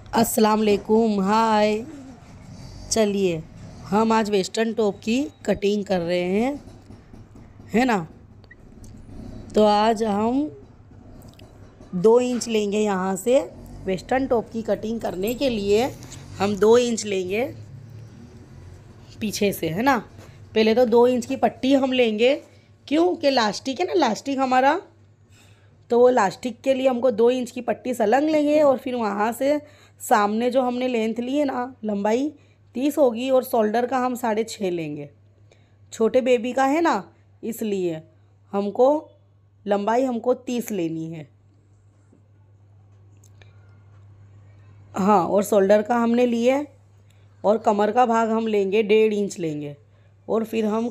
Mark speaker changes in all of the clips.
Speaker 1: अस्सलाम वालेकुम। हाय। चलिए, हम आज वेस्टर्न टॉप की कटिंग कर रहे हैं, है ना। तो आज हम 2 इंच लेंगे यहाँ से। वेस्टर्न टॉप की कटिंग करने के लिए हम 2 इंच लेंगे पीछे से, है ना। पहले तो 2 इंच की पट्टी हम लेंगे, क्योंकि लास्टिक है ना, लास्टिक हमारा, तो वो लास्टिक के लिए हमको 2 इंच की पट्टी सलंग लेंगे। और फिर वहाँ से सामने जो हमने लेंथ ली है ना, लंबाई 30 होगी, और शोल्डर का हम 6.5 लेंगे। छोटे बेबी का है ना, इसलिए हमको लंबाई हमको 30 लेनी है। हाँ, और शोल्डर का हमने लिए, और कमर का भाग हम लेंगे 1.5 इंच लेंगे। और फिर हम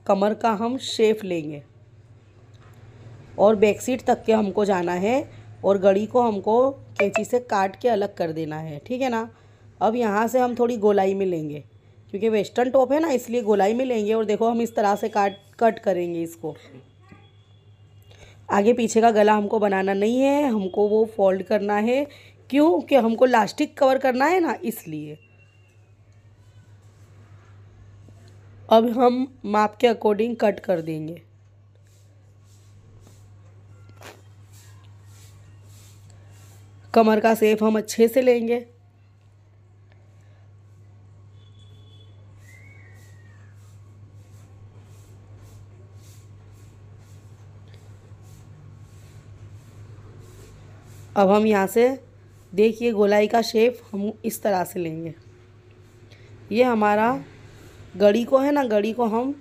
Speaker 1: कमर का हम शेप लेंगे, और बैक सीट तक के हमको जाना है, और गड़ी को हमको कैंची से काट के अलग कर देना है, ठीक है ना। अब यहाँ से हम थोड़ी गोलाई में लेंगे, क्योंकि वेस्टर्न टॉप है ना, इसलिए गोलाई में लेंगे। और देखो, हम इस तरह से कट करेंगे इसको। आगे पीछे का गला हमको बनाना नहीं है, हमको वो फोल्ड करना है, क्योंकि हमको लास्टिक कवर करना है ना, इसलिए। अब हम माप के अकॉर्डिंग कट कर देंगे। कमर का शेप हम अच्छे से लेंगे। अब हम यहाँ से देखिए, गोलाई का शेप हम इस तरह से लेंगे। ये हमारा गड़ी को है ना, गड़ी को हम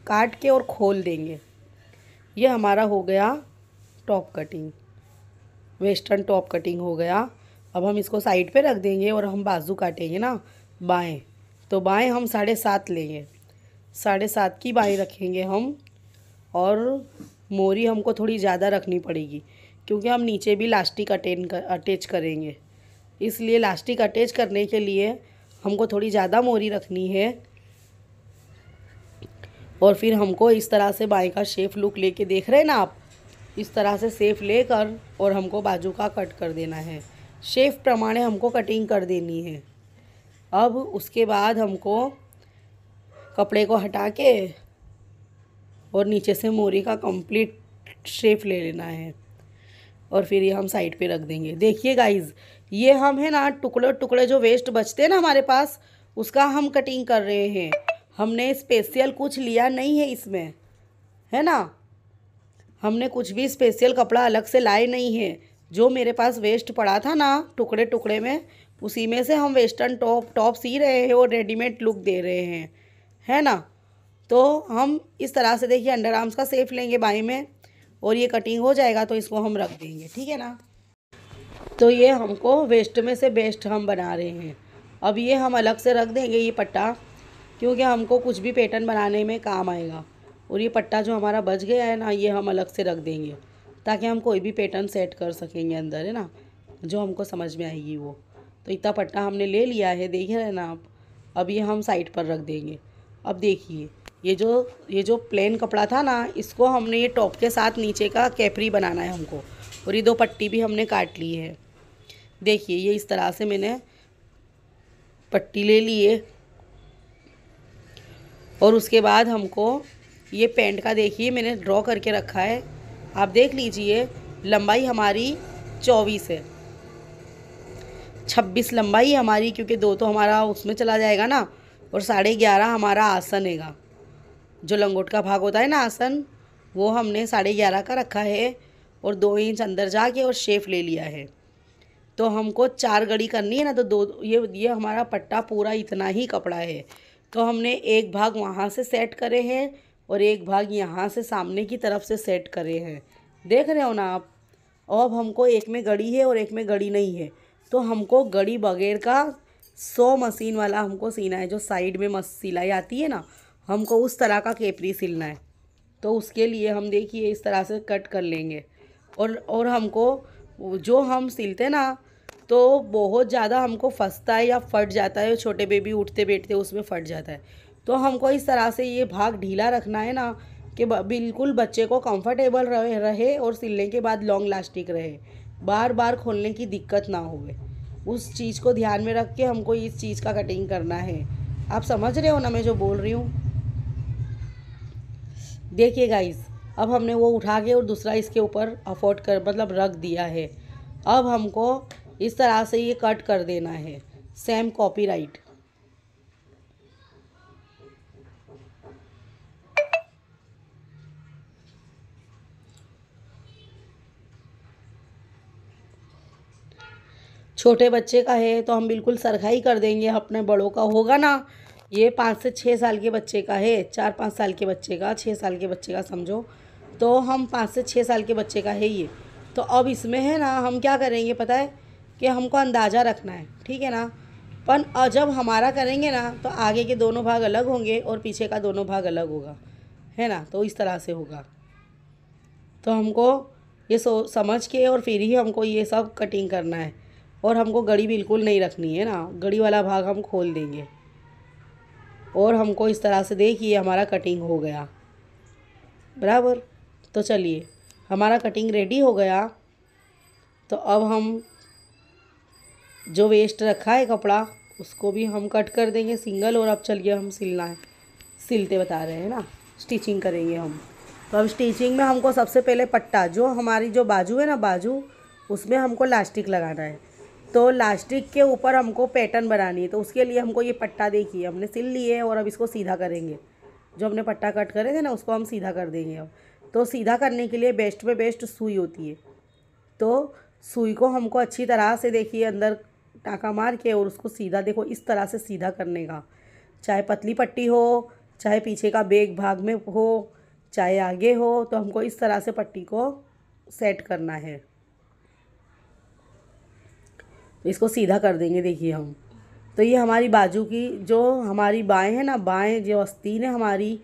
Speaker 1: काट के और खोल देंगे। ये हमारा हो गया top cutting, western top cutting हो गया। अब हम इसको साइड पे रख देंगे, और हम बाजू काटेंगे ना बाएं। तो बाएं हम 7.5 लेंगे, 7.5 की बाएं रखेंगे हम। और मोरी हमको थोड़ी ज़्यादा रखनी पड़ेगी, क्योंकि हम नीचे भी लास्टिक अटैच करेंगे, इसलिए लास्टिक अटैच करने के लिए हमको थोड़ी ज़्यादा मोरी रखनी है। और फिर हमको इस तरह से बाएं का शेप लुक लेके, देख रहे हैं ना आप, इस तरह से शेप लेकर और हमको बाजू का कट कर देना है। शेप प्रमाणे हमको कटिंग कर देनी है। अब उसके बाद हमको कपड़े को हटा के और नीचे से मोरी का कंप्लीट शेप ले लेना है, और फिर ये हम साइड पे रख देंगे। देखिए गाइज, ये हम है ना, टुकड़े टुकड़े जो वेस्ट बचते हैं ना हमारे पास, उसका हम कटिंग कर रहे हैं। हमने स्पेशल कुछ लिया नहीं है इसमें, है ना। हमने कुछ भी स्पेशल कपड़ा अलग से लाए नहीं है। जो मेरे पास वेस्ट पड़ा था ना टुकड़े टुकड़े में, उसी में से हम वेस्टर्न टॉप सी रहे हैं और रेडीमेड लुक दे रहे हैं, है ना। तो हम इस तरह से देखिए, अंडर आर्म्स का शेप लेंगे बाई में, और ये कटिंग हो जाएगा तो इसको हम रख देंगे, ठीक है ना। तो ये हमको वेस्ट में से बेस्ट हम बना रहे हैं। अब ये हम अलग से रख देंगे ये पट्टा, क्योंकि हमको कुछ भी पैटर्न बनाने में काम आएगा। और ये पट्टा जो हमारा बच गया है ना, ये हम अलग से रख देंगे, ताकि हम कोई भी पैटर्न सेट कर सकेंगे अंदर, है ना, जो हमको समझ में आएगी वो। तो इतना पट्टा हमने ले लिया है, देख रहे हैं ना आप। अब ये हम साइड पर रख देंगे। अब देखिए, ये जो प्लेन कपड़ा था ना, इसको हमने ये टॉप के साथ नीचे का कैपरी बनाना है हमको। और ये 2 पट्टी भी हमने काट ली है। देखिए, ये इस तरह से मैंने पट्टी ले ली है। और उसके बाद हमको ये पैंट का, देखिए मैंने ड्रॉ करके रखा है, आप देख लीजिए। लंबाई हमारी 24 है, 26 लंबाई हमारी, क्योंकि 2 तो हमारा उसमें चला जाएगा ना। और 11.5 हमारा आसन हैगा, जो लंगोट का भाग होता है ना आसन, वो हमने 11.5 का रखा है। और 2 इंच अंदर जाके और शेप ले लिया है। तो हमको 4 गड़ी करनी है ना, तो 2, ये हमारा पट्टा पूरा इतना ही कपड़ा है। तो हमने एक भाग वहाँ से सेट करे हैं, और एक भाग यहाँ से सामने की तरफ से सेट करे हैं, देख रहे हो ना आप। अब हमको एक में गड़ी है और एक में गड़ी नहीं है, तो हमको गड़ी बगैर का 100 मशीन वाला हमको सीना है, जो साइड में सिलाई आती है ना, हमको उस तरह का केपरी सिलना है। तो उसके लिए हम देखिए इस तरह से कट कर लेंगे। और हमको जो हम सिलते ना, तो बहुत ज़्यादा हमको फंसता है या फट जाता है, छोटे बेबी उठते बैठते उसमें फट जाता है। तो हमको इस तरह से ये भाग ढीला रखना है ना, कि बिल्कुल बच्चे को कंफर्टेबल रहे और सिलने के बाद लॉन्ग लास्टिक रहे, बार बार खोलने की दिक्कत ना होवे। उस चीज़ को ध्यान में रख के हमको इस चीज़ का कटिंग करना है। आप समझ रहे हो ना मैं जो बोल रही हूँ। देखिए गाइस, अब हमने वो उठा के और दूसरा इसके ऊपर अफोर्ड कर मतलब रख दिया है। अब हमको इस तरह से ये कट कर देना है, सेम कॉपीराइट। छोटे बच्चे का है तो हम बिल्कुल सरखाई कर देंगे। अपने बड़ों का होगा ना, ये 5 से 6 साल के बच्चे का है, 4-5 साल के बच्चे का, 6 साल के बच्चे का समझो, तो हम 5 से 6 साल के बच्चे का है ये। तो अब इसमें है ना हम क्या करेंगे पता है कि हमको अंदाज़ा रखना है, ठीक है ना। पर जब हमारा करेंगे ना तो आगे के दोनों भाग अलग होंगे और पीछे का दोनों भाग अलग होगा, है ना। तो इस तरह से होगा। तो हमको ये समझ के और फिर ही हमको ये सब कटिंग करना है। और हमको गड़ी बिल्कुल नहीं रखनी है ना, गड़ी वाला भाग हम खोल देंगे। और हमको इस तरह से देखिए हमारा कटिंग हो गया बराबर। तो चलिए हमारा कटिंग रेडी हो गया। तो अब हम जो वेस्ट रखा है कपड़ा उसको भी हम कट कर देंगे सिंगल। और अब चलिए हम सिलना है, सिलते बता रहे हैं ना, स्टिचिंग करेंगे हम। तो अब स्टिचिंग में हमको सबसे पहले पट्टा, जो हमारी जो बाजू है ना, बाजू उसमें हमको लास्टिक लगाना है। तो लास्टिक के ऊपर हमको पैटर्न बनानी है। तो उसके लिए हमको ये पट्टा देखिए हमने सिल लिए और अब इसको सीधा करेंगे। जो हमने पट्टा कट करे थे ना उसको हम सीधा कर देंगे अब। तो सीधा करने के लिए बेस्ट में बेस्ट सुई होती है। तो सुई को हमको अच्छी तरह से देखिए अंदर टाँका मार के और उसको सीधा, देखो इस तरह से सीधा करने का। चाहे पतली पट्टी हो, चाहे पीछे का बैक भाग में हो, चाहे आगे हो, तो हमको इस तरह से पट्टी को सेट करना है। तो इसको सीधा कर देंगे देखिए हम। तो ये हमारी बाजू की जो हमारी बाएं है ना, बाएं जो आस्तीन है हमारी,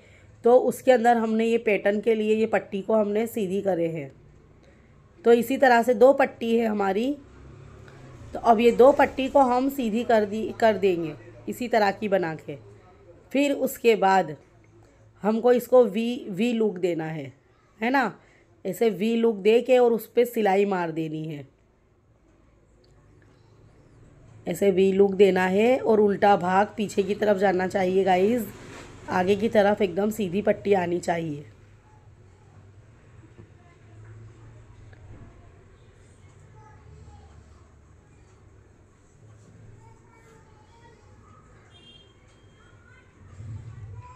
Speaker 1: तो उसके अंदर हमने ये पैटर्न के लिए ये पट्टी को हमने सीधी करे हैं। तो इसी तरह से 2 पट्टी है हमारी। तो अब ये 2 पट्टी को हम सीधी कर देंगे इसी तरह की बना के। फिर उसके बाद हमको इसको वी लुक देना है ना। ऐसे वी लुक दे के और उस पर सिलाई मार देनी है। ऐसे वी लुक देना है और उल्टा भाग पीछे की तरफ जाना चाहिए गाइस। आगे की तरफ एकदम सीधी पट्टी आनी चाहिए।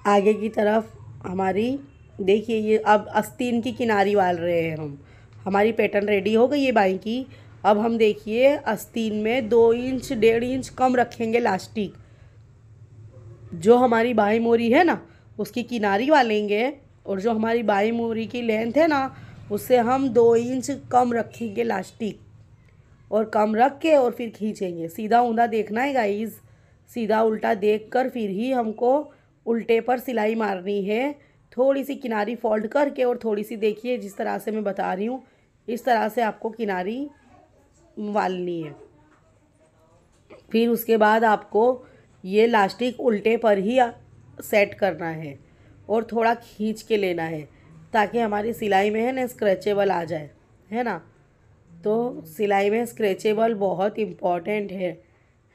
Speaker 1: आगे की तरफ हमारी देखिए ये अब आस्तीन की किनारी वाल रहे हैं हम। हमारी पैटर्न रेडी हो गई है बाई की। अब हम देखिए आस्तीन में 2 इंच 1.5 इंच कम रखेंगे लास्टिक। जो हमारी बाई मोरी है ना उसकी किनारी वालेंगे और जो हमारी बाई मोरी की लेंथ है ना उससे हम 2 इंच कम रखेंगे लास्टिक। और कम रख के और फिर खींचेंगे। सीधा ऊंधा देखना है गाइस, सीधा उल्टा देखकर फिर ही हमको उल्टे पर सिलाई मारनी है। थोड़ी सी किनारी फोल्ड करके और थोड़ी सी देखिए जिस तरह से मैं बता रही हूँ इस तरह से आपको किनारी वालनी है। फिर उसके बाद आपको ये लास्टिक उल्टे पर ही सेट करना है और थोड़ा खींच के लेना है ताकि हमारी सिलाई में है ना स्क्रैचेबल आ जाए, है ना। तो सिलाई में स्क्रैचेबल बहुत इम्पॉर्टेंट है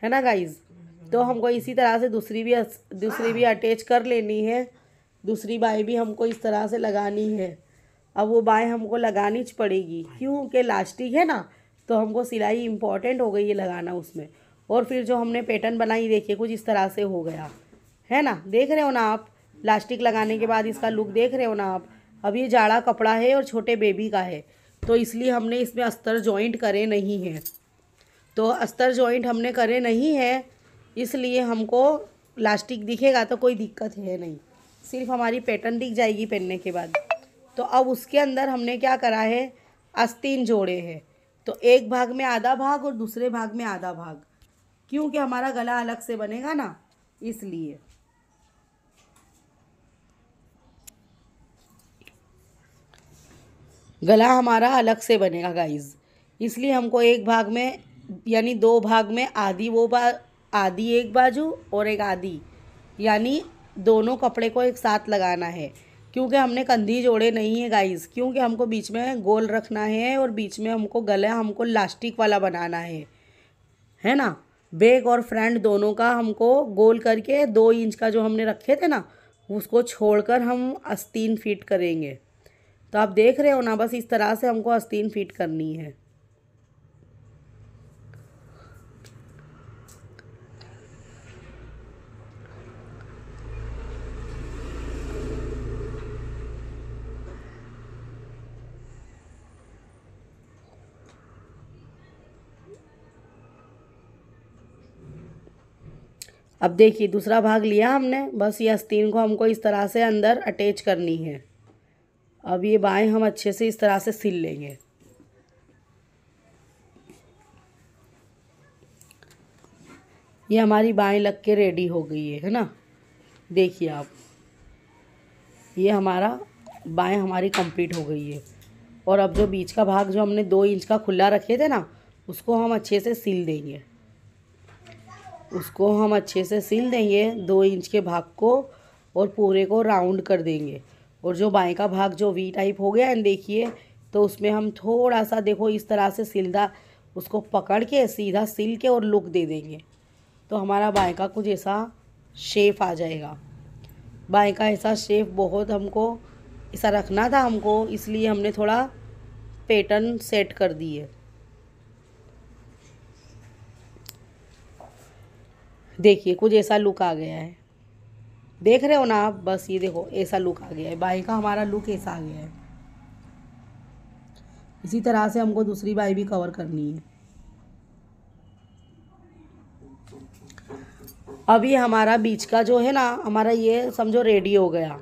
Speaker 1: ना गाइस। तो हमको इसी तरह से दूसरी भी अटैच कर लेनी है। दूसरी बाएँ भी हमको इस तरह से लगानी है। अब वो बाएँ हमको लगानी पड़ेगी क्योंकि लास्टिक है ना, तो हमको सिलाई इम्पॉर्टेंट हो गई है लगाना उसमें। और फिर जो हमने पैटर्न बनाई देखिए कुछ इस तरह से हो गया, है ना। देख रहे हो ना आप, लास्टिक लगाने के बाद इसका लुक देख रहे हो ना आप। अब ये जाड़ा कपड़ा है और छोटे बेबी का है तो इसलिए हमने इसमें अस्तर जॉइंट करे नहीं हैं। तो अस्तर जॉइंट हमने करे नहीं है इसलिए हमको लास्टिक दिखेगा तो कोई दिक्कत है नहीं, सिर्फ हमारी पैटर्न दिख जाएगी पहनने के बाद। तो अब उसके अंदर हमने क्या करा है, आस्तीन जोड़े हैं। तो एक भाग में आधा भाग और दूसरे भाग में आधा भाग, क्योंकि हमारा गला अलग से बनेगा ना इसलिए। गला हमारा अलग से बनेगा गाइस, इसलिए हमको एक भाग में यानी 2 भाग में आधी एक बाजू और एक आधी, यानी दोनों कपड़े को एक साथ लगाना है। क्योंकि हमने कंधी जोड़े नहीं है गाइस, क्योंकि हमको बीच में गोल रखना है और बीच में हमको गला हमको लास्टिक वाला बनाना है है ना। बैक और फ्रंट दोनों का हमको गोल करके 2 इंच का जो हमने रखे थे ना, उसको छोड़कर हम आस्तीन फिट करेंगे। तो आप देख रहे हो ना, बस इस तरह से हमको आस्तीन फिट करनी है। अब देखिए दूसरा भाग लिया हमने, बस ये आस्तीन को हमको इस तरह से अंदर अटैच करनी है। अब ये बाएं हम अच्छे से इस तरह से सिल लेंगे। ये हमारी बाएं लग के रेडी हो गई है ना। देखिए आप, ये हमारा बाएं हमारी कंप्लीट हो गई है। और अब जो बीच का भाग जो हमने 2 इंच का खुला रखे थे ना, उसको हम अच्छे से सिल देंगे। उसको हम अच्छे से सिल देंगे 2 इंच के भाग को, और पूरे को राउंड कर देंगे। और जो बाएं का भाग जो वी टाइप हो गया है देखिए, तो उसमें हम थोड़ा सा देखो इस तरह से सीधा उसको पकड़ के सीधा सिल के और लुक दे देंगे। तो हमारा बाएं का कुछ ऐसा शेप आ जाएगा। बाएं का ऐसा शेप बहुत हमको ऐसा रखना था हमको, इसलिए हमने थोड़ा पैटर्न सेट कर दी है। देखिए कुछ ऐसा लुक आ गया है, देख रहे हो ना आप। बस ये देखो ऐसा लुक आ गया है, बाई का हमारा लुक ऐसा आ गया है। इसी तरह से हमको दूसरी बाई भी कवर करनी है। अभी हमारा बीच का जो है ना, हमारा ये समझो रेडी हो गया,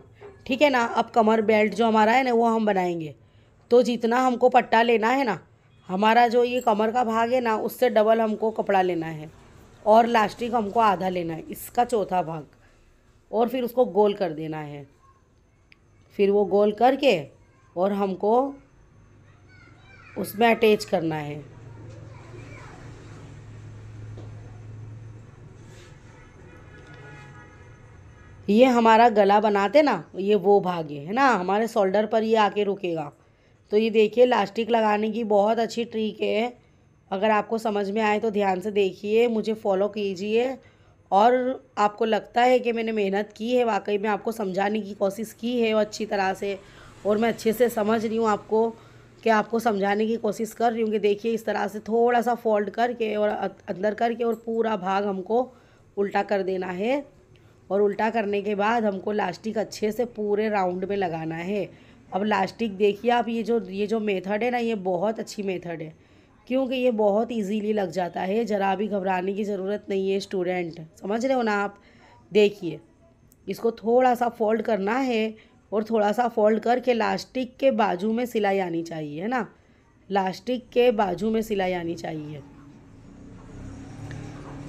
Speaker 1: ठीक है ना। अब कमर बेल्ट जो हमारा है ना, वो हम बनाएंगे। तो जितना हमको पट्टा लेना है ना, हमारा जो ये कमर का भाग है ना, उससे डबल हमको कपड़ा लेना है। और लास्टिक हमको आधा लेना है, इसका चौथा भाग। और फिर उसको गोल कर देना है। फिर वो गोल करके और हमको उसमें अटैच करना है। ये हमारा गला बनाते ना, ये वो भाग है ना, हमारे शोल्डर पर ये आके रुकेगा। तो ये देखिए लास्टिक लगाने की बहुत अच्छी ट्रिक है। अगर आपको समझ में आए तो ध्यान से देखिए, मुझे फॉलो कीजिए। और आपको लगता है कि मैंने मेहनत की है, वाकई में आपको समझाने की कोशिश की है अच्छी तरह से, और मैं अच्छे से समझ रही हूँ आपको, कि आपको समझाने की कोशिश कर रही हूँ कि देखिए इस तरह से थोड़ा सा फोल्ड करके और अंदर करके और पूरा भाग हमको उल्टा कर देना है। और उल्टा करने के बाद हमको लास्टिक अच्छे से पूरे राउंड में लगाना है। अब लास्टिक देखिए आप, ये जो मेथड है ना, ये बहुत अच्छी मेथड है, क्योंकि ये बहुत इजीली लग जाता है। ज़रा भी घबराने की ज़रूरत नहीं है स्टूडेंट, समझ रहे हो ना आप। देखिए इसको थोड़ा सा फोल्ड करना है, और थोड़ा सा फोल्ड करके लास्टिक के बाजू में सिलाई आनी चाहिए, है ना। लास्टिक के बाजू में सिलाई आनी चाहिए।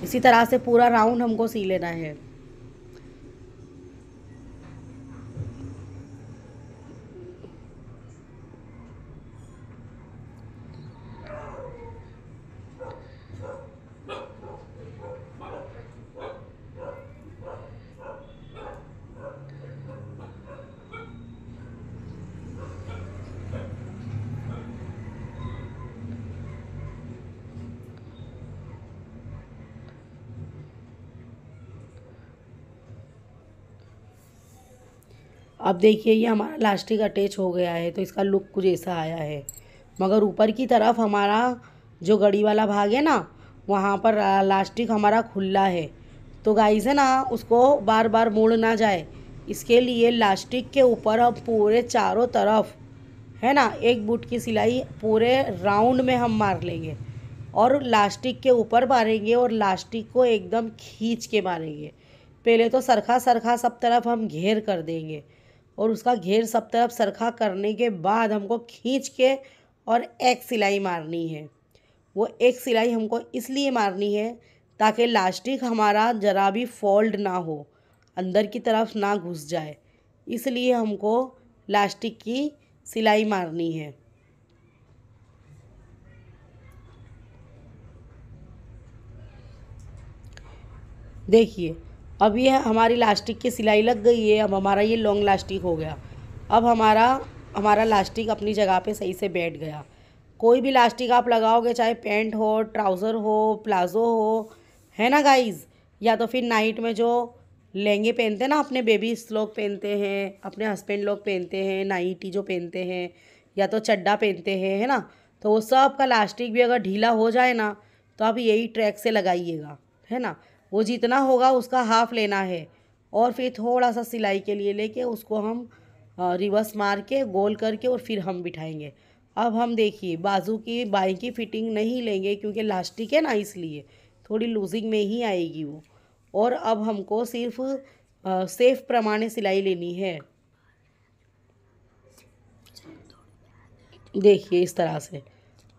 Speaker 1: इसी तरह से पूरा राउंड हमको सी लेना है। अब देखिए ये हमारा लास्टिक अटैच हो गया है, तो इसका लुक कुछ ऐसा आया है। मगर ऊपर की तरफ हमारा जो गड़ी वाला भाग है ना, वहाँ पर लास्टिक हमारा खुला है। तो गाइस है ना, उसको बार बार मोड़ ना जाए, इसके लिए लास्टिक के ऊपर अब पूरे चारों तरफ है ना, एक बूट की सिलाई पूरे राउंड में हम मार लेंगे। और लास्टिक के ऊपर मारेंगे, और लास्टिक को एकदम खींच के मारेंगे। पहले तो सरखा सरखा सब तरफ हम घेर कर देंगे, और उसका घेर सब तरफ सरखा करने के बाद हमको खींच के और एक सिलाई मारनी है। वो एक सिलाई हमको इसलिए मारनी है ताकि लास्टिक हमारा ज़रा भी फोल्ड ना हो, अंदर की तरफ ना घुस जाए, इसलिए हमको लास्टिक की सिलाई मारनी है। देखिए अब ये हमारी लास्टिक की सिलाई लग गई है। अब हमारा ये लॉन्ग लास्टिक हो गया। अब हमारा लास्टिक अपनी जगह पे सही से बैठ गया। कोई भी इलास्टिक आप लगाओगे, चाहे पैंट हो, ट्राउज़र हो, प्लाज़ो हो, है ना गाइज़, या तो फिर नाइट में जो लहंगे पहनते हैं ना, अपने बेबीज लोग पहनते हैं, अपने हस्बैंड लोग पहनते हैं, नाइटी जो पहनते हैं, या तो चड्डा पहनते हैं, है ना, तो वो सब का इलास्टिक भी अगर ढीला हो जाए ना, तो आप यही ट्रैक से लगाइएगा, है ना। वो जितना होगा उसका हाफ लेना है, और फिर थोड़ा सा सिलाई के लिए लेके उसको हम रिवर्स मार के गोल करके और फिर हम बिठाएंगे। अब हम देखिए बाजू की बाई की फिटिंग नहीं लेंगे क्योंकि इलास्टिक है ना, इसलिए थोड़ी लूजिंग में ही आएगी वो। और अब हमको सिर्फ सेफ प्रमाणे सिलाई लेनी है। देखिए इस तरह से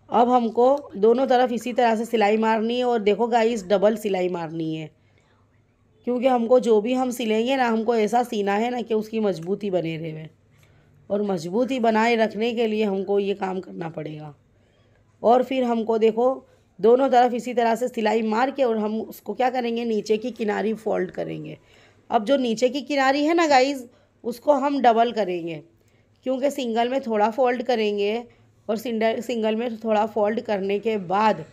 Speaker 1: अब हमको दोनों तरफ इसी तरह से सिलाई मारनी है। और देखो गाइस, डबल सिलाई मारनी है, क्योंकि हमको जो भी हम सिलेंगे ना, हमको ऐसा सीना है ना कि उसकी मजबूती बने रहे। और मजबूती बनाए रखने के लिए हमको ये काम करना पड़ेगा। और फिर हमको देखो दोनों तरफ इसी तरह से सिलाई मार के और हम उसको क्या करेंगे, नीचे की किनारी फोल्ड करेंगे। अब जो नीचे की किनारी है ना गाइज़, उसको हम डबल करेंगे, क्योंकि सिंगल में थोड़ा फोल्ड करेंगे और सिंगल में थोड़ा फोल्ड करने के बाद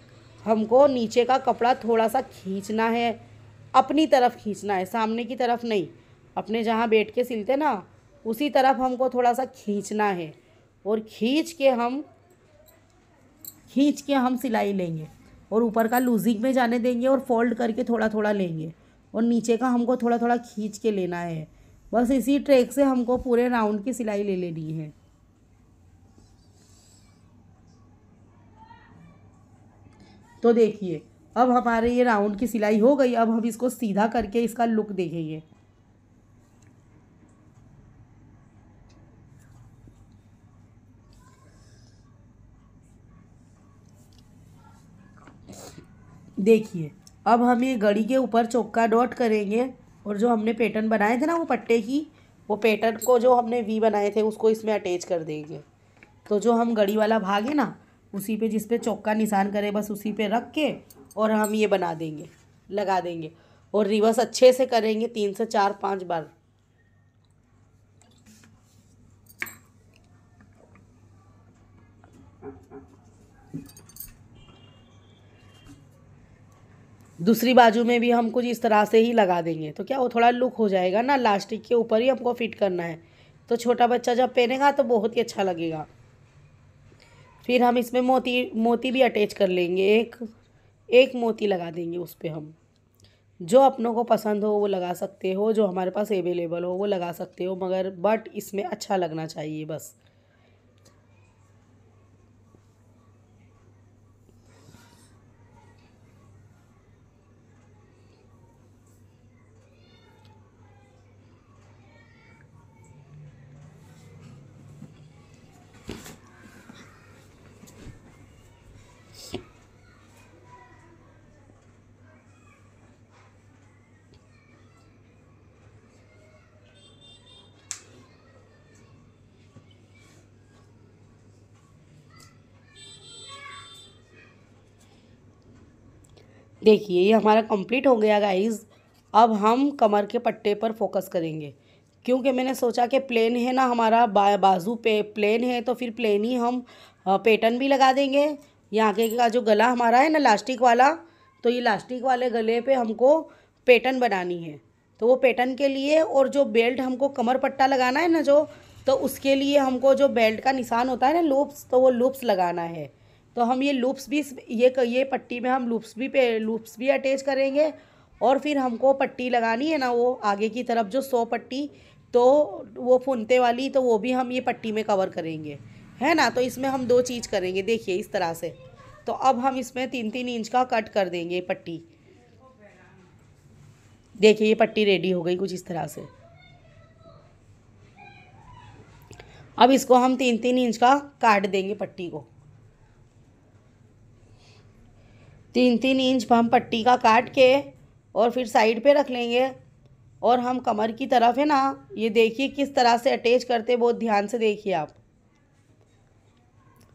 Speaker 1: हमको नीचे का कपड़ा थोड़ा सा खींचना है, अपनी तरफ खींचना है, सामने की तरफ नहीं। अपने जहाँ बैठ के सिलते ना उसी तरफ हमको थोड़ा सा खींचना है, और खींच के हम सिलाई लेंगे और ऊपर का लूजिंग में जाने देंगे और फोल्ड करके थोड़ा थोड़ा लेंगे, और नीचे का हमको थोड़ा थोड़ा खींच के लेना है। बस इसी ट्रेक से हमको पूरे राउंड की सिलाई ले लेनी है। तो देखिए अब हमारे ये राउंड की सिलाई हो गई। अब हम इसको सीधा करके इसका लुक देखेंगे। देखिए अब हम ये गड़ी के ऊपर चौका डॉट करेंगे, और जो हमने पैटर्न बनाए थे ना वो पट्टे की, वो पैटर्न को जो हमने वी बनाए थे उसको इसमें अटैच कर देंगे। तो जो हम गड़ी वाला भाग है ना, उसी पे जिस पे चौका निशान करे बस उसी पे रख के और हम ये बना देंगे, लगा देंगे। और रिवर्स अच्छे से करेंगे 3 से 4-5 बार। दूसरी बाजू में भी हम कुछ इस तरह से ही लगा देंगे, तो क्या वो थोड़ा लुक हो जाएगा ना। लास्टिक के ऊपर ही हमको फिट करना है, तो छोटा बच्चा जब पहनेगा तो बहुत ही अच्छा लगेगा। फिर हम इसमें मोती भी अटैच कर लेंगे, एक मोती लगा देंगे उस पर हम। जो अपनों को पसंद हो वो लगा सकते हो, जो हमारे पास अवेलेबल हो वो लगा सकते हो, मगर बट इसमें अच्छा लगना चाहिए बस। देखिए ये हमारा कंप्लीट हो गया गाइस। अब हम कमर के पट्टे पर फोकस करेंगे, क्योंकि मैंने सोचा कि प्लेन है ना हमारा बाजू पे प्लेन है, तो फिर प्लेन ही हम पैटर्न भी लगा देंगे। यहाँ आगे का जो गला हमारा है ना लास्टिक वाला, तो ये लास्टिक वाले गले पे हमको पैटर्न बनानी है। तो वो पैटर्न के लिए और जो बेल्ट हमको कमर पट्टा लगाना है ना जो, तो उसके लिए हमको जो बेल्ट का निशान होता है ना लूप्स, तो वो लूप्स लगाना है। तो हम ये लूप्स भी ये पट्टी में हम लूप्स भी अटैच करेंगे। और फिर हमको पट्टी लगानी है ना वो आगे की तरफ जो 100 पट्टी, तो वो फुनते वाली, तो वो भी हम ये पट्टी में कवर करेंगे, है ना। तो इसमें हम 2 चीज़ करेंगे, देखिए इस तरह से। तो अब हम इसमें 3-3 इंच का कट कर देंगे पट्टी। देखिए ये पट्टी रेडी हो गई कुछ इस तरह से। अब इसको हम 3-3 इंच का काट देंगे पट्टी को। 3-3 इंच हम पट्टी का काट के और फिर साइड पे रख लेंगे। और हम कमर की तरफ है ना, ये देखिए किस तरह से अटैच करते, बहुत ध्यान से देखिए आप।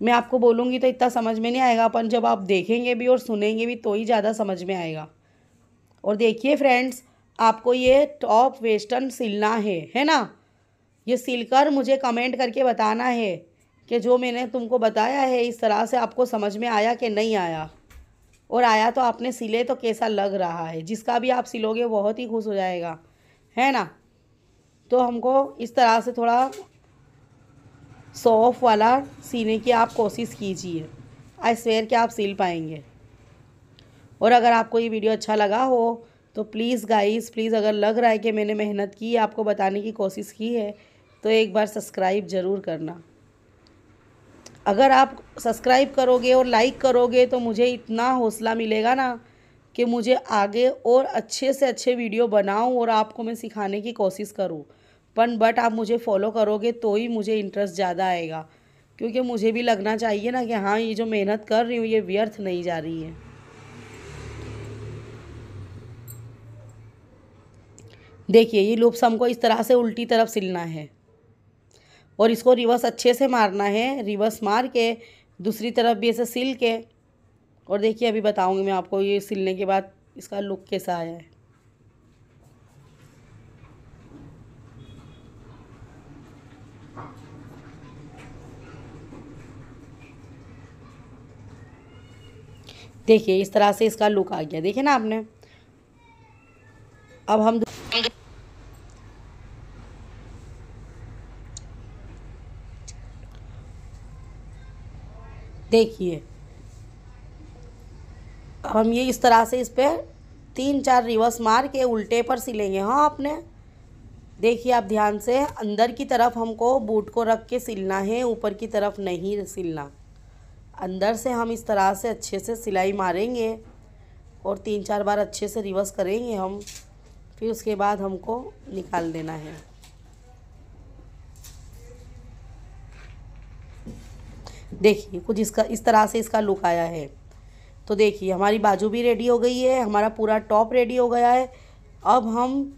Speaker 1: मैं आपको बोलूँगी तो इतना समझ में नहीं आएगा, अपन जब आप देखेंगे भी और सुनेंगे भी तो ही ज़्यादा समझ में आएगा। और देखिए फ्रेंड्स, आपको ये टॉप वेस्टर्न सिलना है ना। ये सिलकर मुझे कमेंट करके बताना है कि जो मैंने तुमको बताया है इस तरह से आपको समझ में आया कि नहीं आया, और आया तो आपने सिले तो कैसा लग रहा है। जिसका भी आप सिलोगे बहुत ही खुश हो जाएगा, है ना। तो हमको इस तरह से थोड़ा सॉफ्ट वाला सीने की आप कोशिश कीजिए, आई स्वेयर कि आप सिल पाएंगे। और अगर आपको ये वीडियो अच्छा लगा हो तो प्लीज़ गाइस, प्लीज़ अगर लग रहा है कि मैंने मेहनत की, आपको बताने की कोशिश की है, तो एक बार सब्सक्राइब ज़रूर करना। अगर आप सब्सक्राइब करोगे और लाइक करोगे तो मुझे इतना हौसला मिलेगा ना कि मुझे आगे और अच्छे से अच्छे वीडियो बनाऊं और आपको मैं सिखाने की कोशिश करूं। बट आप मुझे फॉलो करोगे तो ही मुझे इंटरेस्ट ज़्यादा आएगा, क्योंकि मुझे भी लगना चाहिए ना कि हाँ, ये जो मेहनत कर रही हूँ ये व्यर्थ नहीं जा रही है। देखिए, ये लूप्स हमको इस तरह से उल्टी तरफ सिलना है और इसको रिवर्स अच्छे से मारना है। रिवर्स मार के दूसरी तरफ भी ऐसे सिल के, और देखिए अभी बताऊंगी मैं आपको ये सिलने के बाद इसका लुक कैसा आया है। देखिए इस तरह से इसका लुक आ गया, देखिए ना आपने। अब हम देखिए, अब हम ये इस तरह से इस पर 3-4 रिवर्स मार के उल्टे पर सिलेंगे। हाँ, आपने देखिए, आप ध्यान से अंदर की तरफ हमको बूट को रख के सिलना है, ऊपर की तरफ नहीं सिलना। अंदर से हम इस तरह से अच्छे से सिलाई मारेंगे और 3-4 बार अच्छे से रिवर्स करेंगे हम, फिर उसके बाद हमको निकाल देना है। देखिए कुछ इसका इस तरह से इसका लुक आया है। तो देखिए हमारी बाजू भी रेडी हो गई है, हमारा पूरा टॉप रेडी हो गया है। अब हम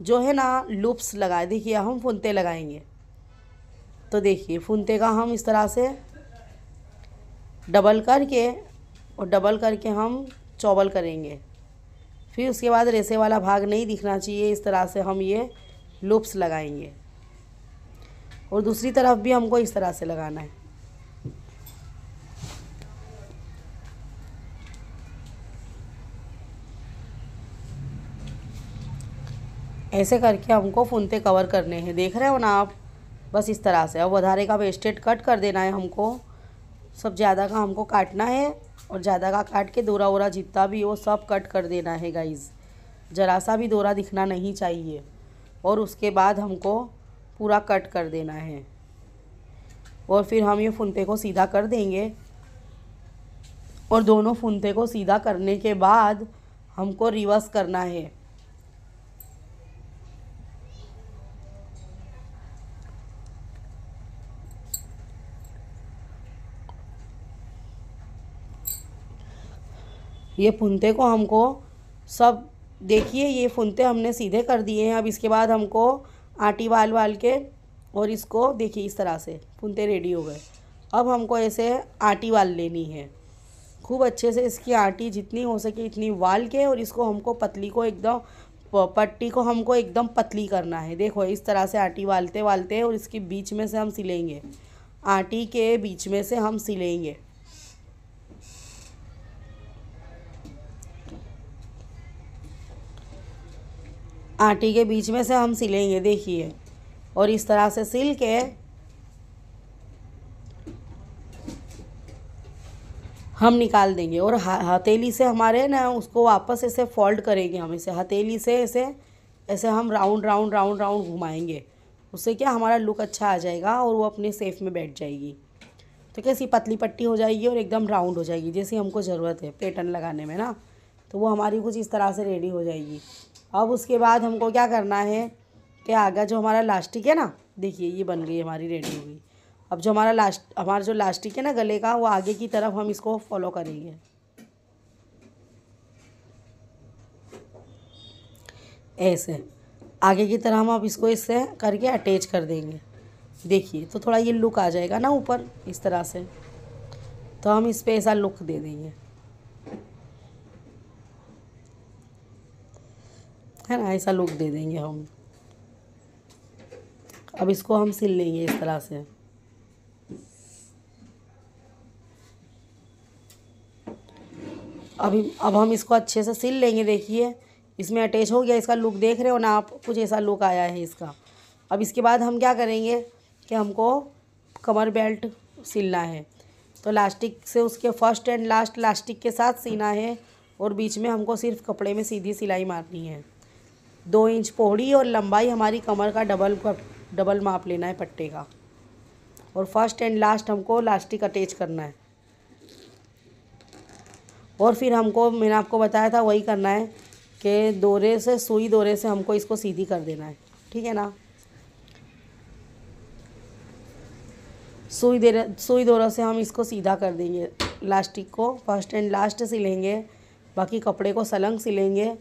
Speaker 1: जो है ना लूप्स लगाए, देखिए हम फुनते लगाएंगे। तो देखिए फुनते का हम इस तरह से डबल करके और डबल करके हम चौबल करेंगे। फिर उसके बाद रेसे वाला भाग नहीं दिखना चाहिए, इस तरह से हम ये लूप्स लगाएंगे। और दूसरी तरफ भी हमको इस तरह से लगाना है। ऐसे करके हमको फुनते कवर करने हैं, देख रहे हो ना आप, बस इस तरह से। अब वधारे का वेस्टेज कट कर देना है हमको, सब ज़्यादा का हमको काटना है और ज़्यादा का काट के दोरा वोरा जितना भी हो सब कट कर देना है गाइज़। ज़रा सा भी दोरा दिखना नहीं चाहिए। और उसके बाद हमको पूरा कट कर देना है और फिर हम ये फुनते को सीधा कर देंगे। और दोनों फुनते को सीधा करने के बाद हमको रिवर्स करना है। ये फुनते को हमको सब, देखिए ये फुनते हमने सीधे कर दिए हैं। अब इसके बाद हमको आटी वाल वाल के और इसको देखिए इस तरह से फुनते रेडी हो गए। अब हमको ऐसे आटी वाल लेनी है, खूब अच्छे से इसकी आटी जितनी हो सके इतनी वाल के, और इसको हमको पतली को एकदम पट्टी को हमको एकदम पतली करना है। देखो इस तरह से आटी वालते वालते और इसके बीच में से हम सिलेंगे, आटी के बीच में से हम सिलेंगे। आटी के बीच में से हम सिलेंगे, देखिए। और इस तरह से सिल के हम निकाल देंगे और हथेली से हमारे ना उसको वापस ऐसे फोल्ड करेंगे। हम इसे हथेली से ऐसे ऐसे हम राउंड राउंड राउंड राउंड घुमाएंगे। उससे क्या हमारा लुक अच्छा आ जाएगा और वो अपने सेफ में बैठ जाएगी। तो कैसी पतली पट्टी हो जाएगी और एकदम राउंड हो जाएगी, जैसी हमको ज़रूरत है पैटर्न लगाने में ना। तो वो हमारी कुछ इस तरह से रेडी हो जाएगी। अब उसके बाद हमको क्या करना है कि आगे जो हमारा लास्टिक है ना, देखिए ये बन गई हमारी, रेडी हो गई। अब जो हमारा जो लास्टिक है ना गले का, वो आगे की तरफ हम इसको फॉलो करेंगे ऐसे। आगे की तरह हम अब इसको इससे करके अटैच कर देंगे। देखिए तो थोड़ा ये लुक आ जाएगा ना ऊपर इस तरह से, तो हम इस पे ऐसा लुक दे देंगे, है ना, ऐसा लुक दे देंगे हम। अब इसको हम सिल लेंगे इस तरह से। अब हम इसको अच्छे से सिल लेंगे। देखिए इसमें अटैच हो गया, इसका लुक देख रहे हो ना आप, कुछ ऐसा लुक आया है इसका। अब इसके बाद हम क्या करेंगे कि हमको कमर बेल्ट सिलना है, तो लास्टिक से उसके फर्स्ट एंड लास्ट लास्टिक के साथ सीना है और बीच में हमको सिर्फ कपड़े में सीधी सिलाई मारनी है। 2 इंच पौड़ी और लंबाई हमारी कमर का डबल माप लेना है पट्टे का, और फर्स्ट एंड लास्ट हमको लास्टिक अटैच करना है। और फिर हमको, मैंने आपको बताया था वही करना है कि दोरे से, सुई दोरे से हमको इसको सीधी कर देना है, ठीक है ना। सुई दोरा से हम इसको सीधा कर देंगे। लास्टिक को फर्स्ट एंड लास्ट सिलेंगे, बाकी कपड़े को सलंग सिलेंगे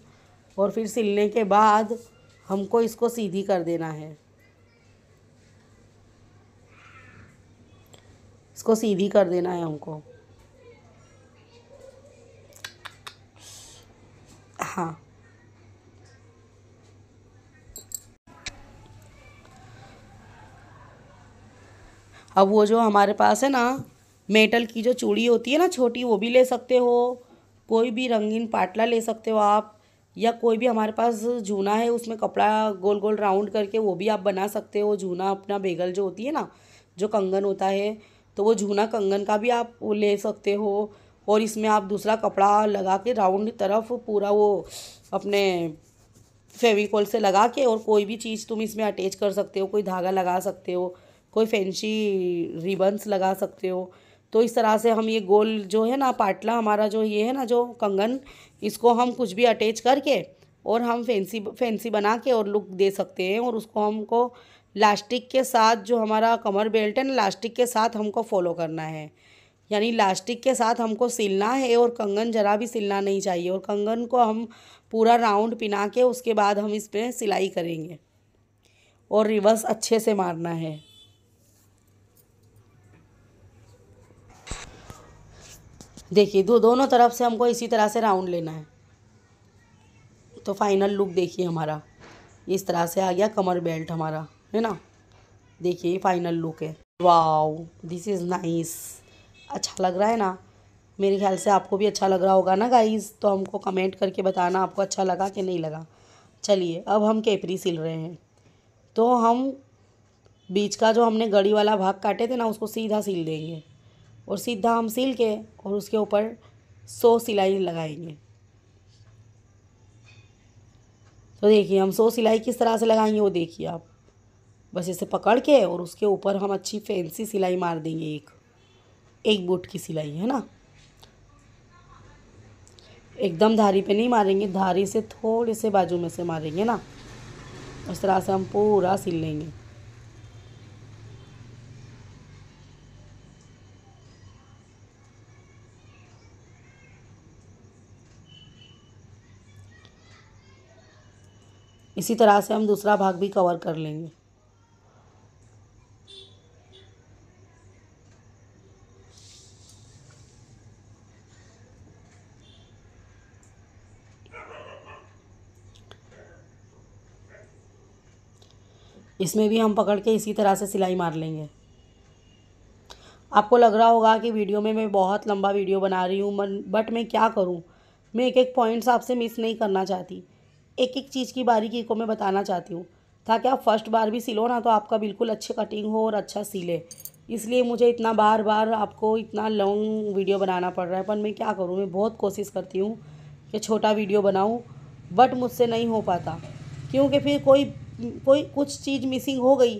Speaker 1: और फिर सिलने के बाद हमको इसको सीधी कर देना है। इसको सीधी कर देना है हमको। हाँ, अब वो जो हमारे पास है ना मेटल की जो चूड़ी होती है ना छोटी, वो भी ले सकते हो, कोई भी रंगीन पाटला ले सकते हो आप, या कोई भी हमारे पास जूना है उसमें कपड़ा गोल गोल राउंड करके वो भी आप बना सकते हो। जूना अपना बेगल जो होती है ना, जो कंगन होता है, तो वो जूना कंगन का भी आप वो ले सकते हो। और इसमें आप दूसरा कपड़ा लगा के राउंड तरफ पूरा वो अपने फेविकॉल से लगा के, और कोई भी चीज़ तुम इसमें अटैच कर सकते हो, कोई धागा लगा सकते हो, कोई फैंसी रिबन्स लगा सकते हो। तो इस तरह से हम ये गोल जो है ना पाटला हमारा, जो ये है ना जो कंगन, इसको हम कुछ भी अटैच करके और हम फैंसी बना के और लुक दे सकते हैं। और उसको हमको लास्टिक के साथ, जो हमारा कमर बेल्ट है ना, लास्टिक के साथ हमको फॉलो करना है, यानी लास्टिक के साथ हमको सिलना है और कंगन जरा भी सिलना नहीं चाहिए। और कंगन को हम पूरा राउंड पिना के उसके बाद हम इस पर सिलाई करेंगे और रिवर्स अच्छे से मारना है। देखिए दोनों तरफ से हमको इसी तरह से राउंड लेना है। तो फाइनल लुक देखिए हमारा इस तरह से आ गया कमर बेल्ट हमारा, है ना। देखिए फाइनल लुक है। Wow, this is nice. अच्छा लग रहा है ना। मेरे ख्याल से आपको भी अच्छा लग रहा होगा ना गाइस। तो हमको कमेंट करके बताना आपको अच्छा लगा कि नहीं लगा। चलिए अब हम केपरी सिल रहे हैं। तो हम बीच का जो हमने गड़ी वाला भाग काटे थे ना, उसको सीधा सिल देंगे और सीधा हम सिल के और उसके ऊपर 100 सिलाई लगाएंगे। तो देखिए हम 100 सिलाई किस तरह से लगाएंगे वो देखिए आप। बस इसे पकड़ के और उसके ऊपर हम अच्छी फैंसी सिलाई मार देंगे, एक बूट की सिलाई, है ना। एकदम धारी पे नहीं मारेंगे, धारी से थोड़े से बाजू में से मारेंगे ना। इस तरह से हम पूरा सिल लेंगे। इसी तरह से हम दूसरा भाग भी कवर कर लेंगे। इसमें भी हम पकड़ के इसी तरह से सिलाई मार लेंगे। आपको लग रहा होगा कि वीडियो में मैं बहुत लंबा वीडियो बना रही हूँ, बट मैं क्या करूँ, मैं एक एक पॉइंट्स आपसे मिस नहीं करना चाहती। एक एक चीज़ की बारीकी को मैं बताना चाहती हूँ, ताकि आप फर्स्ट बार भी सिलो ना तो आपका बिल्कुल अच्छे कटिंग हो और अच्छा सिले। इसलिए मुझे इतना बार बार आपको इतना लॉन्ग वीडियो बनाना पड़ रहा है, पर मैं क्या करूँ, मैं बहुत कोशिश करती हूँ कि छोटा वीडियो बनाऊँ, बट मुझसे नहीं हो पाता। क्योंकि फिर कोई कुछ चीज़ मिसिंग हो गई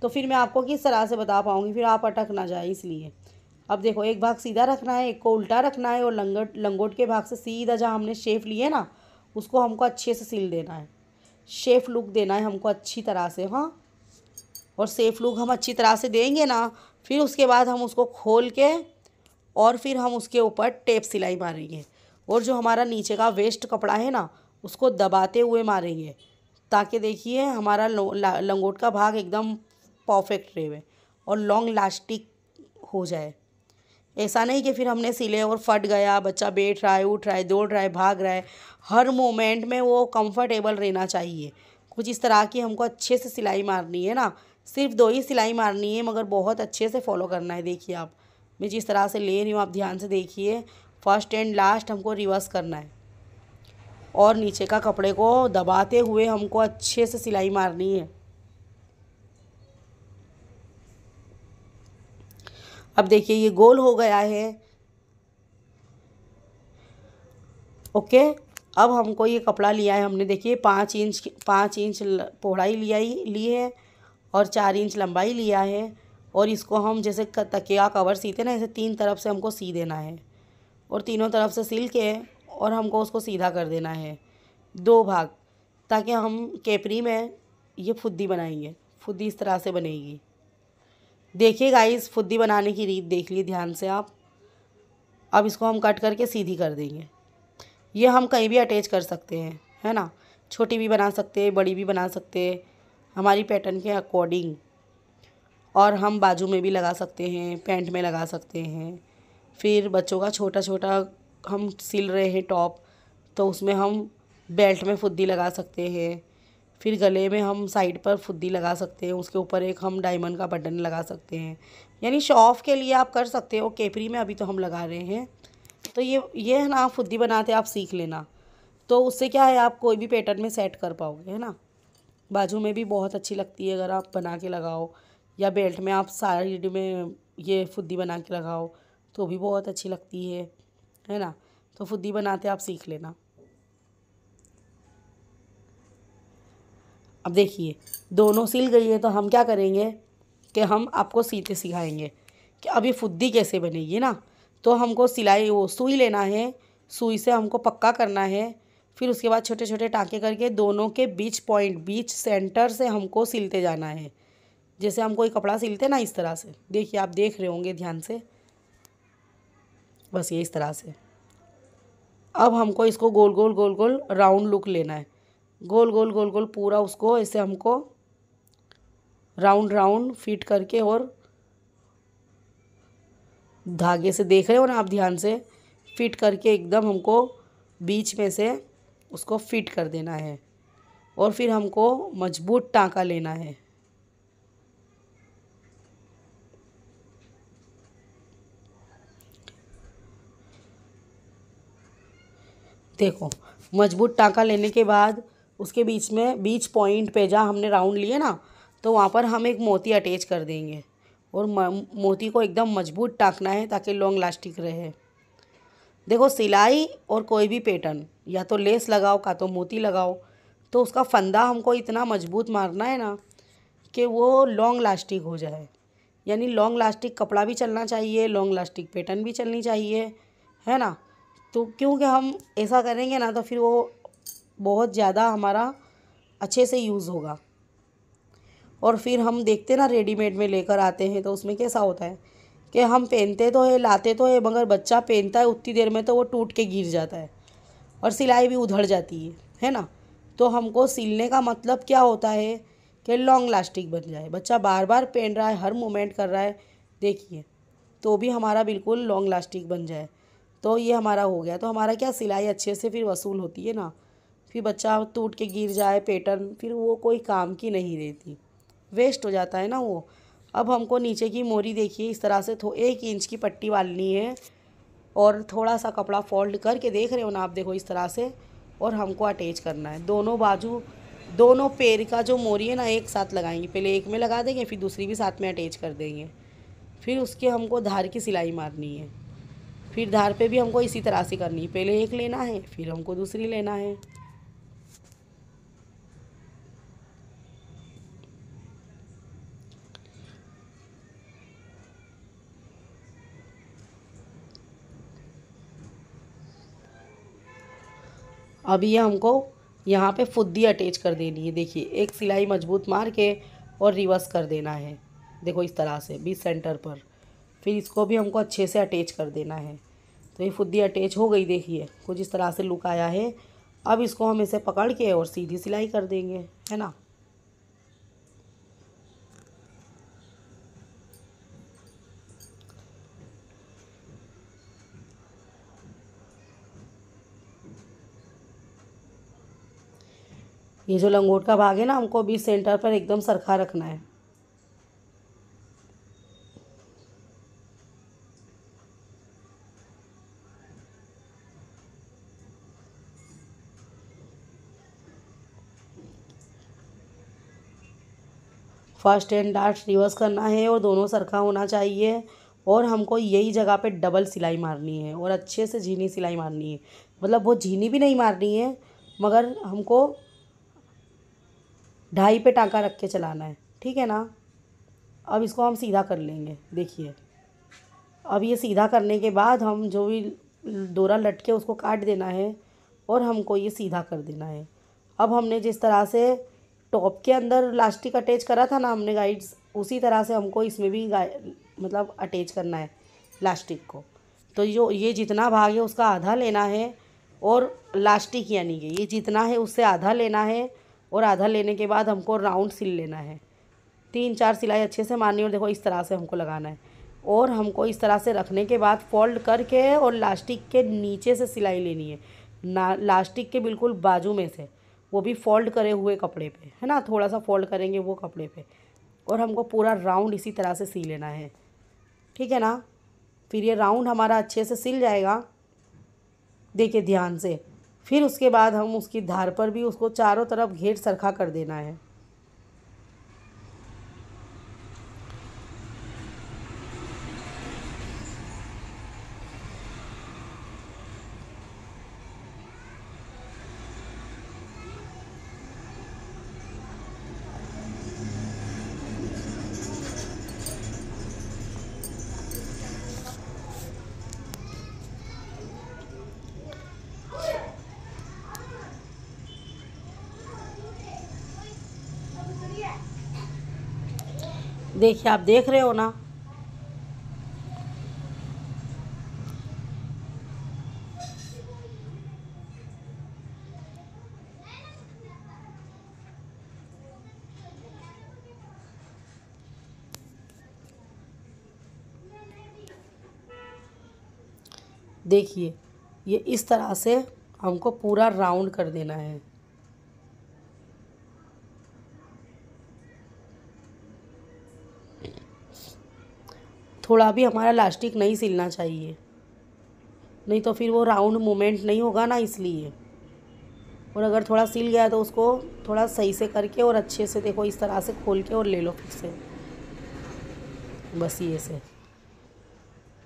Speaker 1: तो फिर मैं आपको किस तरह से बता पाऊँगी, फिर आप अटक ना जाए। इसलिए अब देखो, एक भाग सीधा रखना है, एक को उल्टा रखना है, और लंगोट के भाग से सीधा जहाँ हमने शेप लिए ना उसको हमको अच्छे से सिल देना है। शेप लुक देना है हमको अच्छी तरह से, हाँ। और शेप लुक हम अच्छी तरह से देंगे ना, फिर उसके बाद हम उसको खोल के और फिर हम उसके ऊपर टेप सिलाई मारेंगे। और जो हमारा नीचे का वेस्ट कपड़ा है ना उसको दबाते हुए मारेंगे, ताकि देखिए हमारा लंगोट का भाग एकदम परफेक्ट रहे और लॉन्ग लास्टिक हो जाए। ऐसा नहीं कि फिर हमने सिले और फट गया, बच्चा बैठ रहा है, उठ रहा है, दौड़ रहा है, भाग रहा है। हर मोमेंट में वो कंफर्टेबल रहना चाहिए। कुछ इस तरह की हमको अच्छे से सिलाई मारनी है ना। सिर्फ 2 ही सिलाई मारनी है, मगर बहुत अच्छे से फॉलो करना है। देखिए आप, मैं जिस तरह से ले रही हूँ आप ध्यान से देखिए। फर्स्ट एंड लास्ट हमको रिवर्स करना है और नीचे का कपड़े को दबाते हुए हमको अच्छे से सिलाई मारनी है। अब देखिए ये गोल हो गया है। ओके, अब हमको ये कपड़ा लिया है हमने, देखिए 5 इंच पौड़ाई ली है और 4 इंच लंबाई लिया है। और इसको हम जैसे तकिया कवर सीते ना, ऐसे 3 तरफ से हमको सी देना है और तीनों तरफ से सिल के और हमको उसको सीधा कर देना है 2 भाग, ताकि हम केपरी में ये फुद्दी बनाएंगे। फुद्दी इस तरह से बनेगी। देखिए गाइस, फुद्दी बनाने की रीत देख लिए ध्यान से आप। अब इसको हम कट करके सीधी कर देंगे। ये हम कहीं भी अटैच कर सकते हैं, है ना। छोटी भी बना सकते हैं, बड़ी भी बना सकते हैं, हमारी पैटर्न के अकॉर्डिंग। और हम बाजू में भी लगा सकते हैं, पैंट में लगा सकते हैं। फिर बच्चों का छोटा छोटा हम सिल रहे हैं टॉप, तो उसमें हम बेल्ट में फुद्दी लगा सकते हैं। फिर गले में हम साइड पर फुद्दी लगा सकते हैं, उसके ऊपर एक हम डायमंड का बटन लगा सकते हैं। यानी शो ऑफ के लिए आप कर सकते हो। केपरी में अभी तो हम लगा रहे हैं। तो ये है ना, फुद्दी बनाते आप सीख लेना, तो उससे क्या है, आप कोई भी पैटर्न में सेट कर पाओगे, है ना। बाजू में भी बहुत अच्छी लगती है अगर आप बना के लगाओ, या बेल्ट में आप साइड में ये फुद्दी बना के लगाओ तो भी बहुत अच्छी लगती है ना। तो फुद्दी बनाते आप सीख लेना। अब देखिए दोनों सिल गई है, तो हम क्या करेंगे कि हम आपको सीते सिखाएंगे कि अब ये फुद्दी कैसे बनेगी ना। तो हमको सुई लेना है, सुई से हमको पक्का करना है। फिर उसके बाद छोटे छोटे टाँके करके दोनों के बीच सेंटर से हमको सिलते जाना है। जैसे हम कोई कपड़ा सिलते ना, इस तरह से। देखिए आप देख रहे होंगे ध्यान से, बस ये इस तरह से। अब हमको इसको गोल गोल राउंड लुक लेना है। गोल गोल पूरा उसको ऐसे हमको राउंड फिट करके, और धागे से देख रहे हो ना आप ध्यान से, फिट करके एकदम हमको बीच में से उसको फिट कर देना है। और फिर हमको मजबूत टाँका लेना है। देखो, मजबूत टाँका लेने के बाद उसके बीच पॉइंट पे जहाँ हमने राउंड लिए ना, तो वहाँ पर हम एक मोती अटैच कर देंगे। और मोती को एकदम मजबूत टाँकना है ताकि लॉन्ग लास्टिक रहे। देखो, सिलाई और कोई भी पैटर्न, या तो लेस लगाओ का तो मोती लगाओ, तो उसका फंदा हमको इतना मजबूत मारना है ना कि वो लॉन्ग लास्टिक हो जाए। यानी लॉन्ग लास्टिक कपड़ा भी चलना चाहिए, लॉन्ग लास्टिक पैटर्न भी चलनी चाहिए, है ना। तो क्योंकि हम ऐसा करेंगे ना, तो फिर वो बहुत ज़्यादा हमारा अच्छे से यूज़ होगा। और फिर हम देखते ना रेडीमेड में लेकर आते हैं, तो उसमें कैसा होता है कि हम पहनते तो है, लाते तो है, मगर बच्चा पहनता है उतनी देर में तो वो टूट के गिर जाता है और सिलाई भी उधड़ जाती है ना। तो हमको सिलने का मतलब क्या होता है कि लॉन्ग लास्टिक बन जाए। बच्चा बार बार पहन रहा है, हर मोमेंट कर रहा है, देखिए, तो भी हमारा बिल्कुल लॉन्ग लास्टिक बन जाए। तो ये हमारा हो गया। तो हमारा क्या, सिलाई अच्छे से फिर वसूल होती है ना। फिर बच्चा टूट के गिर जाए पैटर्न, फिर वो कोई काम की नहीं रहती, वेस्ट हो जाता है ना वो। अब हमको नीचे की मोरी देखिए इस तरह से 1 इंच की पट्टी वालनी है, और थोड़ा सा कपड़ा फोल्ड करके, देख रहे हो ना आप, देखो इस तरह से। और हमको अटैच करना है दोनों बाजू, दोनों पैर का जो मोरी है ना एक साथ लगाएंगे। पहले एक में लगा देंगे, फिर दूसरी भी साथ में अटैच कर देंगे। फिर उसके हमको धार की सिलाई मारनी है। फिर धार पे भी हमको इसी तरह से करनी है, पहले एक लेना है, फिर हमको दूसरी लेना है। अब ये हमको यहाँ पे फुद्दी अटैच कर देनी है। देखिए एक सिलाई मजबूत मार के और रिवर्स कर देना है, देखो इस तरह से बीच सेंटर पर। फिर इसको भी हमको अच्छे से अटैच कर देना है। तो ये फुद्दी अटैच हो गई, देखिए कुछ इस तरह से लुक आया है। अब इसको हम इसे पकड़ के और सीधी सिलाई कर देंगे, है ना। ये जो लंगोट का भाग है ना, हमको बीच सेंटर पर एकदम सरखा रखना है। फर्स्ट एंड लास्ट रिवर्स करना है और दोनों सरखा होना चाहिए। और हमको यही जगह पे डबल सिलाई मारनी है और अच्छे से झीनी सिलाई मारनी है, मतलब वो झीनी भी नहीं मारनी है, मगर हमको 2.5 पे टाँका रख के चलाना है, ठीक है ना। अब इसको हम सीधा कर लेंगे। देखिए अब ये सीधा करने के बाद हम जो भी डोरा लटके उसको काट देना है और हमको ये सीधा कर देना है। अब हमने जिस तरह से टॉप के अंदर इलास्टिक अटैच करा था ना हमने गाइड्स, उसी तरह से हमको इसमें भी मतलब अटैच करना है इलास्टिक को। तो जो ये जितना भाग है उसका आधा लेना है और इलास्टिक यानी कि ये जितना है उससे आधा लेना है और आधा लेने के बाद हमको राउंड सिल लेना है। 3-4 सिलाई अच्छे से मारनी है और देखो इस तरह से हमको लगाना है और हमको इस तरह से रखने के बाद फोल्ड करके और इलास्टिक के नीचे से सिलाई लेनी है ना, इलास्टिक के बिल्कुल बाजू में से, वो भी फोल्ड करे हुए कपड़े पे, है ना, थोड़ा सा फोल्ड करेंगे वो कपड़े पे और हमको पूरा राउंड इसी तरह से सी लेना है, ठीक है ना। फिर ये राउंड हमारा अच्छे से सिल जाएगा, देखिए ध्यान से। फिर उसके बाद हम उसकी धार पर भी उसको चारों तरफ घेर सरखा कर देना है। देखिए आप देख रहे हो ना, देखिए ये इस तरह से हमको पूरा राउंड कर देना है। थोड़ा भी हमारा इलास्टिक नहीं सिलना चाहिए, नहीं तो फिर वो राउंड मूवमेंट नहीं होगा ना, इसलिए। और अगर थोड़ा सिल गया तो उसको थोड़ा सही से करके और अच्छे से देखो इस तरह से खोल के और ले लो फिर से, बस ये से।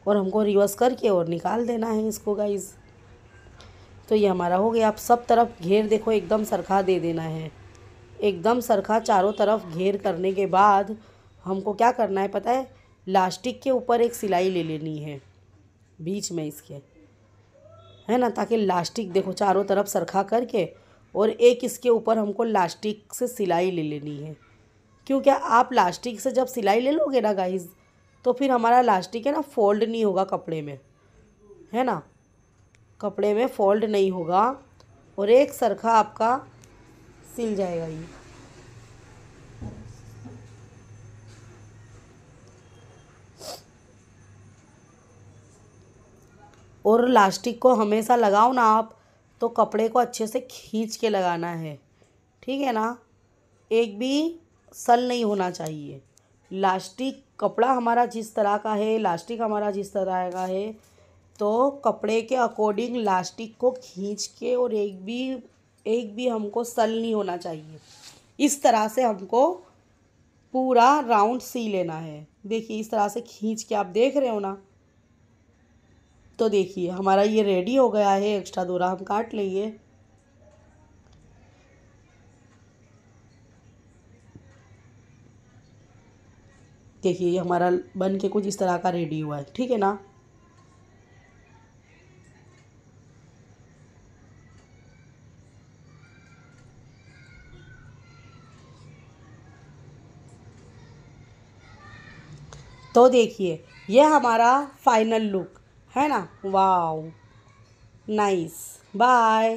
Speaker 1: और हमको रिवर्स करके और निकाल देना है इसको गाइस। तो ये हमारा हो गया। आप सब तरफ घेर देखो एकदम सरखा दे देना है, एकदम सरखा चारों तरफ घेर करने के बाद हमको क्या करना है पता है, इलास्टिक के ऊपर एक सिलाई ले लेनी है बीच में इसके, है ना, ताकि इलास्टिक देखो चारों तरफ सरखा करके और एक इसके ऊपर हमको इलास्टिक से सिलाई ले लेनी है। क्योंकि आप इलास्टिक से जब सिलाई ले लोगे ना गाइस, तो फिर हमारा इलास्टिक है ना फोल्ड नहीं होगा कपड़े में, है ना, कपड़े में फोल्ड नहीं होगा और एक सरखा आपका सिल जाएगा ये। और इलास्टिक को हमेशा लगाओ ना आप, तो कपड़े को अच्छे से खींच के लगाना है, ठीक है ना, एक भी सल नहीं होना चाहिए। इलास्टिक कपड़ा हमारा जिस तरह का है, इलास्टिक हमारा जिस तरह का है, तो कपड़े के अकॉर्डिंग इलास्टिक को खींच के और एक भी हमको सल नहीं होना चाहिए। इस तरह से हमको पूरा राउंड सी लेना है। देखिए इस तरह से खींच के आप देख रहे हो ना। तो देखिए हमारा ये रेडी हो गया है, एक्स्ट्रा डोरा हम काट लेंगे। देखिए ये हमारा बन के कुछ इस तरह का रेडी हुआ है, ठीक है ना। तो देखिए ये हमारा फाइनल लुक है ना। Wow nice, bye.